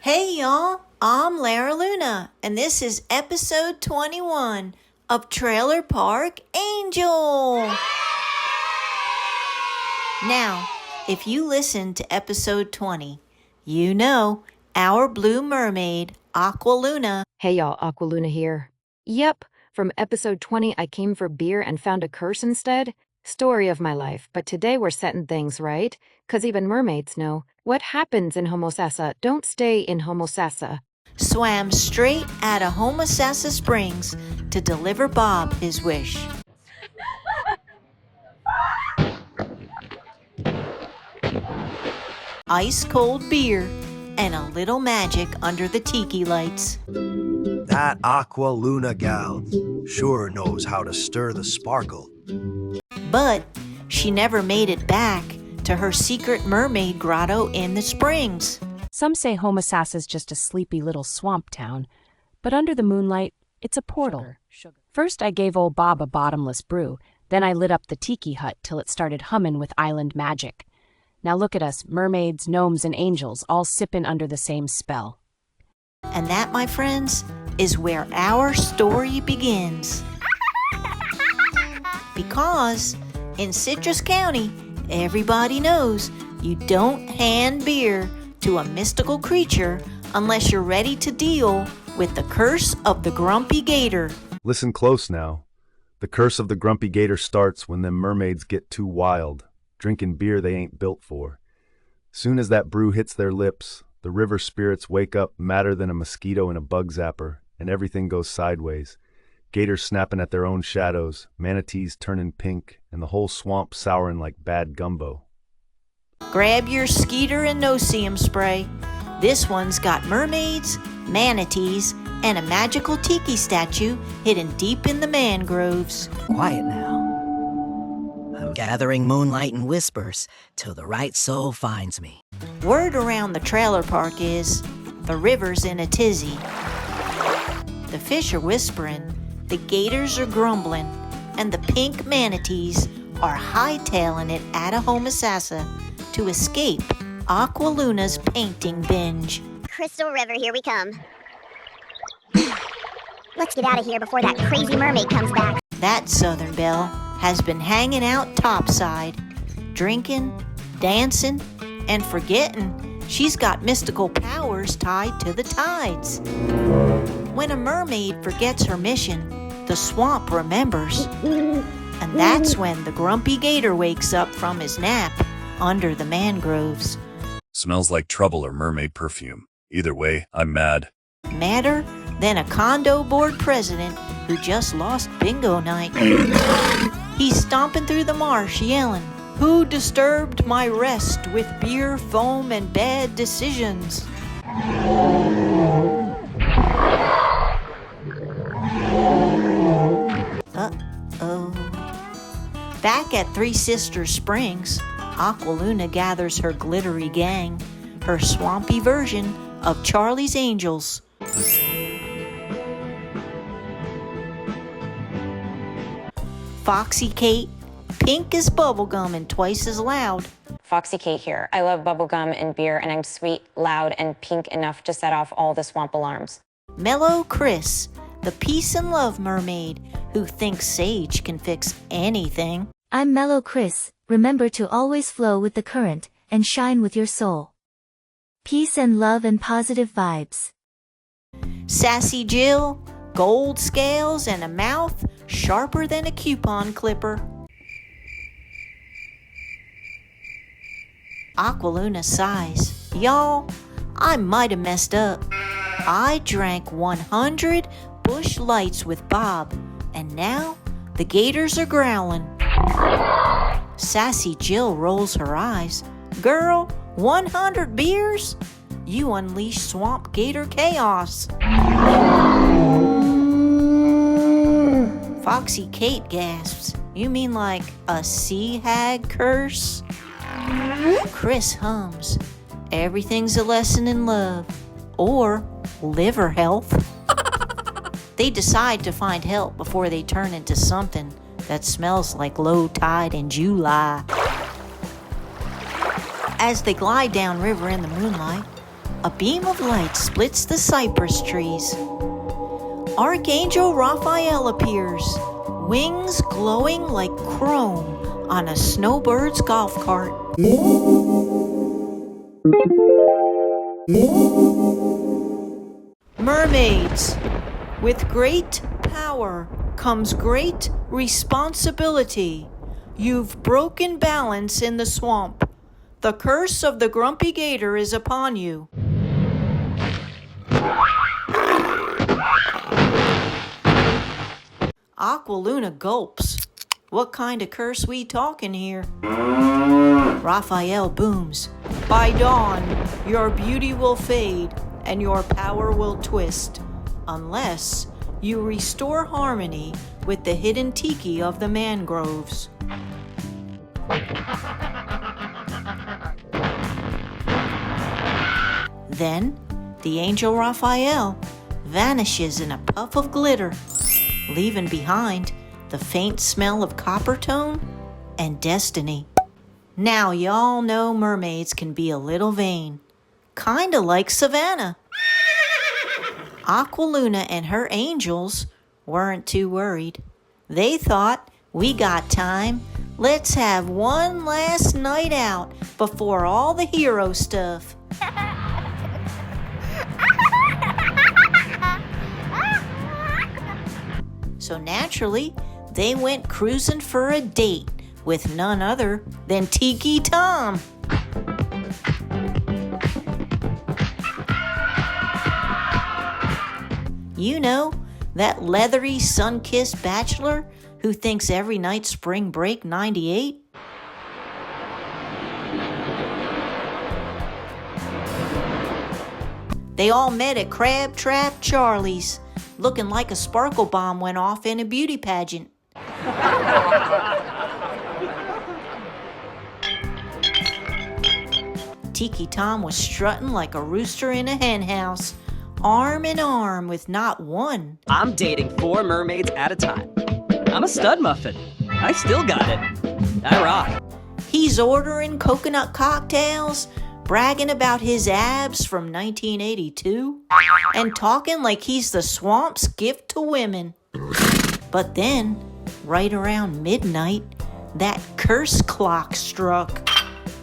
Hey y'all, I'm Lara Luna, and this is episode 21 of Trailer Park Angel. Now, if you listened to episode 20, you know our blue mermaid, Aqua Luna. Hey y'all, Aqua Luna here. Yep, from episode 20 I came for beer and found a curse instead. Story of my life, but today we're setting things right, 'cause even mermaids know what happens in Homosassa don't stay in Homosassa. Swam straight out of Homosassa Springs to deliver Bob his wish. Ice cold beer and a little magic under the tiki lights. That Aqua Luna gal sure knows how to stir the sparkle. But she never made it back to her secret mermaid grotto in the springs. Some say Homosassa's just a sleepy little swamp town, but under the moonlight, it's a portal. First I gave old Bob a bottomless brew, then I lit up the tiki hut till it started hummin' with island magic. Now look at us, mermaids, gnomes, and angels, all sippin' under the same spell. And that, my friends, is where our story begins. Because in Citrus County, everybody knows you don't hand beer to a mystical creature unless you're ready to deal with the curse of the Grumpy Gator. Listen close now. The curse of the Grumpy Gator starts when them mermaids get too wild, drinking beer they ain't built for. Soon as that brew hits their lips, the river spirits wake up madder than a mosquito in a bug zapper, and everything goes sideways. Gators snapping at their own shadows, manatees turning pink, and the whole swamp souring like bad gumbo. Grab your skeeter and no-see-em spray. This one's got mermaids, manatees, and a magical tiki statue hidden deep in the mangroves. Quiet now. I'm gathering moonlight and whispers till the right soul finds me. Word around the trailer park is the river's in a tizzy. The fish are whispering, the gators are grumbling, and the pink manatees are hightailing it out of Homosassa to escape Aqua Luna's painting binge. Crystal River, here we come. Let's get out of here before that crazy mermaid comes back. That Southern Belle has been hanging out topside, drinking, dancing, and forgetting she's got mystical powers tied to the tides. When a mermaid forgets her mission, the swamp remembers. And that's when the Grumpy Gator wakes up from his nap under the mangroves. Smells like trouble or mermaid perfume. Either way, I'm mad. Madder than a condo board president who just lost bingo night. He's stomping through the marsh yelling, "Who disturbed my rest with beer, foam, and bad decisions?" Uh-oh. Back at Three Sisters Springs, Aqua Luna gathers her glittery gang, her swampy version of Charlie's Angels. Foxy Kate, pink as bubblegum and twice as loud. Foxy Kate here. I love bubblegum and beer, and I'm sweet, loud, and pink enough to set off all the swamp alarms. Mellow Chris, the peace and love mermaid who thinks sage can fix anything. I'm Mellow Chris. Remember to always flow with the current and shine with your soul. Peace and love and positive vibes. Sassy Jill, gold scales and a mouth sharper than a coupon clipper. Aqua Luna sighs. Y'all, I might have messed up. I drank 100 bush lights with Bob, and now the gators are growling. Sassy Jill rolls her eyes. Girl, 100 beers? You unleash swamp gator chaos. Foxy Kate gasps. You mean like a sea-hag curse? Chris hums. Everything's a lesson in love. Or liver health. They decide to find help before they turn into something that smells like low tide in July. As they glide downriver in the moonlight, a beam of light splits the cypress trees. Archangel Raphael appears, wings glowing like chrome on a snowbird's golf cart. Mermaids. With great power comes great responsibility. You've broken balance in the swamp. The curse of the Grumpy Gator is upon you. Aqua Luna gulps. What kind of curse we talking here? Raphael booms. By dawn, your beauty will fade and your power will twist, unless you restore harmony with the hidden tiki of the mangroves. Then, the angel Raphael vanishes in a puff of glitter, leaving behind the faint smell of copper tone and destiny. Now y'all know mermaids can be a little vain, kinda like Savannah. Aqua Luna and her angels weren't too worried. They thought, we got time. Let's have one last night out before all the hero stuff. So naturally, they went cruising for a date with none other than Tiki Tom. You know, that leathery, sun-kissed bachelor who thinks every night's spring break 98? They all met at Crab Trap Charlie's, looking like a sparkle bomb went off in a beauty pageant. Tiki Tom was strutting like a rooster in a hen house, arm in arm with not one. I'm dating 4 mermaids at a time. I'm a stud muffin. I still got it. I rock. He's ordering coconut cocktails, bragging about his abs from 1982, and talking like he's the swamp's gift to women. But then, right around midnight, that curse clock struck.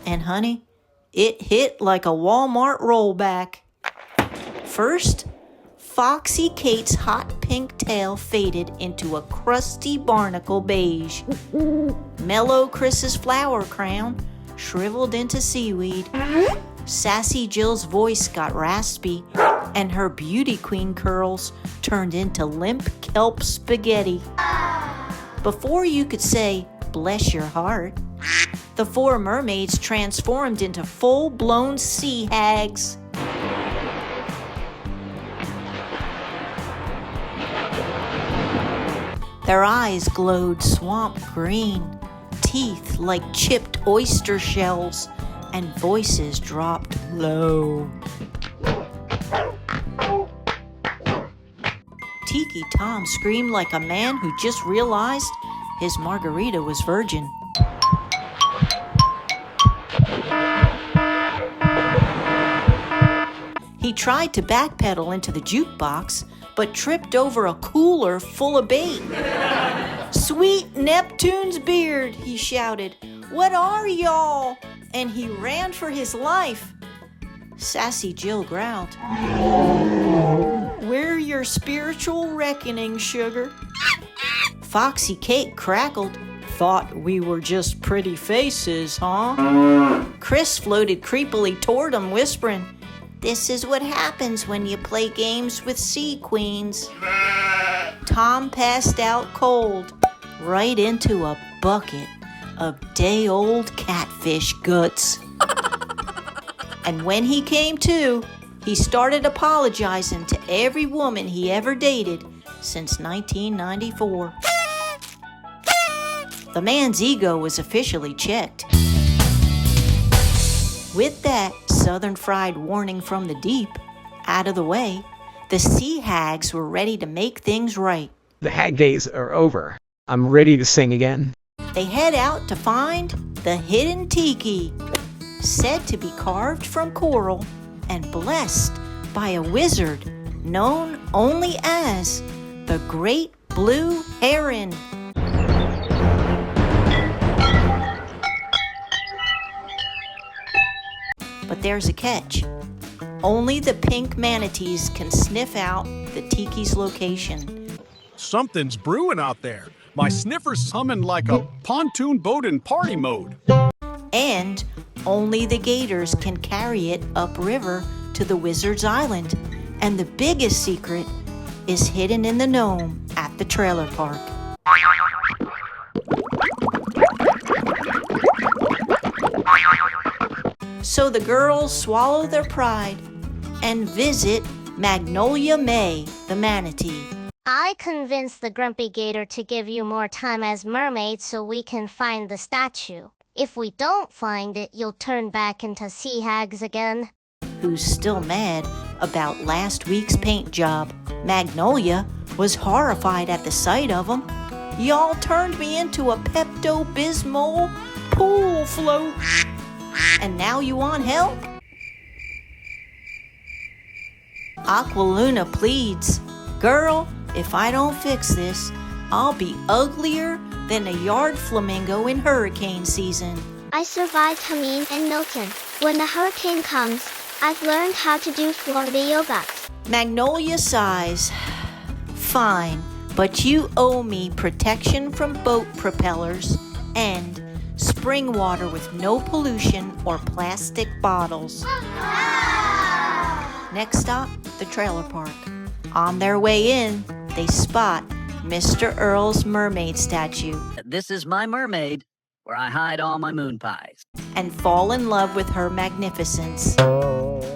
And honey, it hit like a Walmart rollback. First, Foxy Kate's hot pink tail faded into a crusty barnacle beige. Mellow Chris's flower crown shriveled into seaweed. Sassy Jill's voice got raspy, and her beauty queen curls turned into limp kelp spaghetti. Before you could say, bless your heart, the 4 mermaids transformed into full-blown sea-hags. Their eyes glowed swamp green, teeth like chipped oyster shells, and voices dropped low. Tiki Tom screamed like a man who just realized his margarita was virgin. He tried to backpedal into the jukebox, but tripped over a cooler full of bait. "Sweet Neptune's beard," he shouted. "What are y'all?" And he ran for his life. Sassy Jill growled, "We're your spiritual reckoning, sugar." Foxy Kate crackled, "Thought we were just pretty faces, huh?" Chris floated creepily toward him, whispering, "This is what happens when you play games with sea queens." Tom passed out cold, right into a bucket of day-old catfish guts. And when he came to, he started apologizing to every woman he ever dated since 1994. The man's ego was officially checked. With that southern fried warning from the deep out of the way, the sea-hags were ready to make things right. The hag days are over. I'm ready to sing again. They head out to find the hidden tiki, said to be carved from coral and blessed by a wizard known only as the Great Blue-heron. But there's a catch. Only the pink manatees can sniff out the tiki's location. Something's brewing out there. My sniffer's humming like a pontoon boat in party mode. And only the gators can carry it upriver to the Wizard's Island. And the biggest secret is hidden in the gnome at the trailer park. So the girls swallow their pride and visit Magnolia May, the manatee. I convinced the Grumpy Gator to give you more time as mermaid so we can find the statue. If we don't find it, you'll turn back into sea-hags again. Who's still mad about last week's paint job. Magnolia was horrified at the sight of him. Y'all turned me into a Pepto-Bismol pool float. And now you want help? Aqua Luna pleads, "Girl, if I don't fix this, I'll be uglier than a yard flamingo in hurricane season." I survived Hameen and Milton. When the hurricane comes, I've learned how to do Florida yoga. Magnolia sighs, "Fine, but you owe me protection from boat propellers and spring water with no pollution or plastic bottles." Next stop, the trailer park. On their way in, they spot Mr. Earl's mermaid statue. "This is my mermaid, where I hide all my moon pies." And fall in love with her magnificence.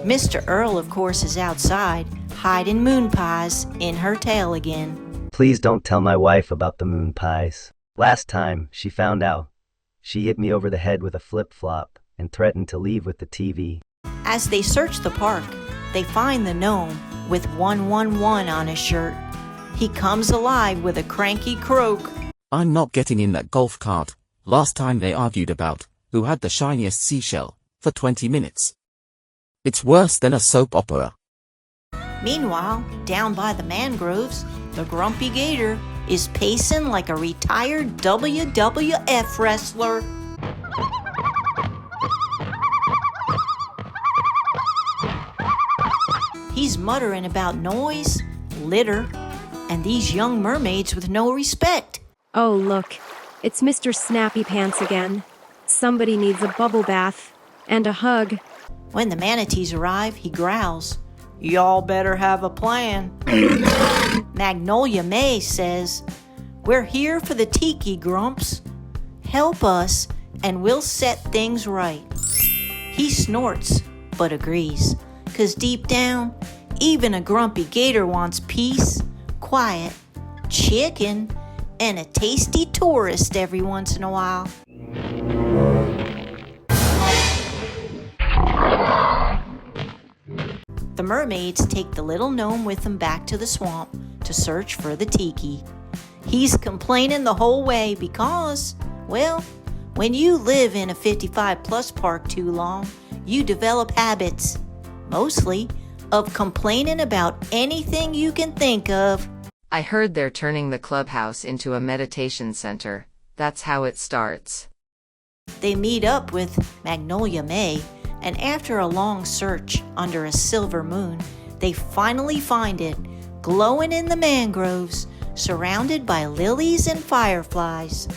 Mr. Earl, of course, is outside, hiding moon pies in her tail again. "Please don't tell my wife about the moon pies. Last time she found out, she hit me over the head with a flip-flop and threatened to leave with the TV." As they search the park, they find the gnome with 111 on his shirt. He comes alive with a cranky croak. "I'm not getting in that golf cart. Last time they argued about who had the shiniest seashell for 20 minutes. It's worse than a soap opera." Meanwhile, down by the mangroves, the Grumpy Gator is pacing like a retired WWF wrestler. He's muttering about noise, litter, and these young mermaids with no respect. "Oh, look, it's Mr. Snappy Pants again. Somebody needs a bubble bath and a hug." When the manatees arrive, he growls, "Y'all better have a plan." Magnolia May says, "We're here for the tiki, Grumps. Help us and we'll set things right." He snorts, but agrees, 'cause deep down, even a Grumpy Gator wants peace, quiet, chicken, and a tasty tourist every once in a while. The mermaids take the little gnome with them back to the swamp to search for the tiki. He's complaining the whole way because, well, when you live in a 55-plus park too long, you develop habits, mostly of complaining about anything you can think of. "I heard they're turning the clubhouse into a meditation center. That's how it starts." They meet up with Magnolia May, and after a long search under a silver moon, they finally find it, glowing in the mangroves, surrounded by lilies and fireflies.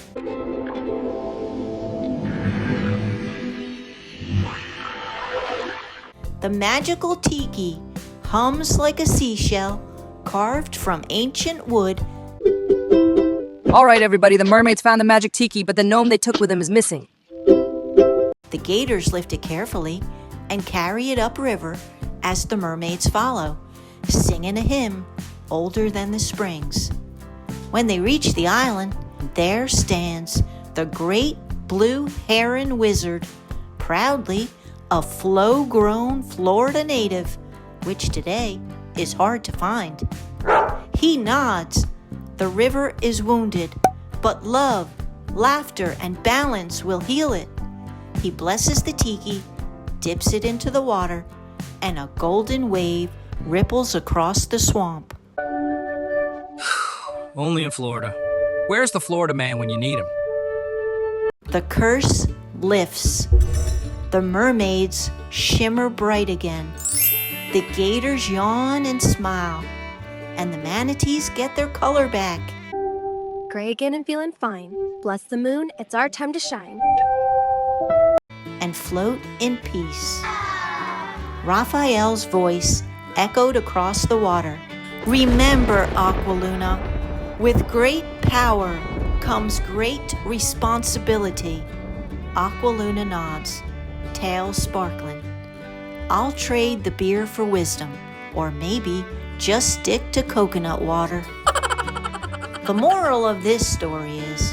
The magical tiki hums like a seashell carved from ancient wood. "All right, everybody, the mermaids found the magic tiki, but the gnome they took with them is missing." The gators lift it carefully and carry it upriver as the mermaids follow, singing a hymn older than the springs. When they reach the island, there stands the great blue-heron wizard, proudly a flow-grown Florida native, which today is hard to find. He nods. The river is wounded, but love, laughter, and balance will heal it. He blesses the tiki, dips it into the water, and a golden wave ripples across the swamp. Only in Florida. Where's the Florida man when you need him? The curse lifts. The mermaids shimmer bright again. The gators yawn and smile. And the manatees get their color back. Gray again and feeling fine. Bless the moon, it's our time to shine. And float in peace. Raphael's voice echoed across the water. Remember, Aqua Luna, with great power comes great responsibility. Aqua Luna nods, tail sparkling. I'll trade the beer for wisdom, or maybe just stick to coconut water. The moral of this story is,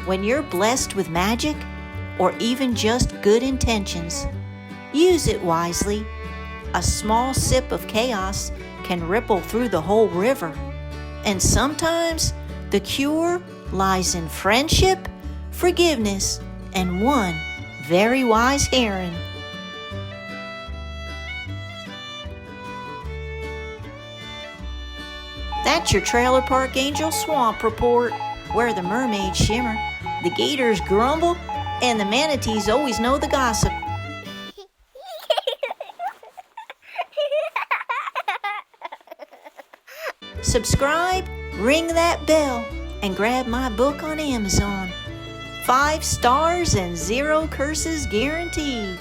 when you're blessed with magic, or even just good intentions, use it wisely. A small sip of chaos can ripple through the whole river. And sometimes the cure lies in friendship, forgiveness, and one very wise heron. That's your Trailer Park Angel Swamp Report, where the mermaids shimmer, the gators grumble, and the manatees always know the gossip. Subscribe, ring that bell, and grab my book on Amazon. 5 stars and 0 curses guaranteed.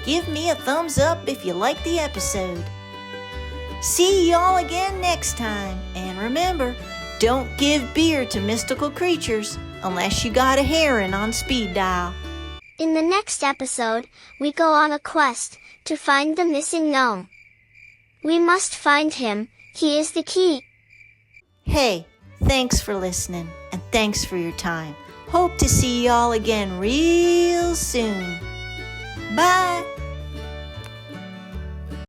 Give me a thumbs up if you like the episode. See y'all again next time, and remember, don't give beer to mystical creatures unless you got a heron on speed dial. In the next episode, we go on a quest to find the missing gnome. We must find him, he is the key. Hey, thanks for listening, and thanks for your time. Hope to see y'all again real soon.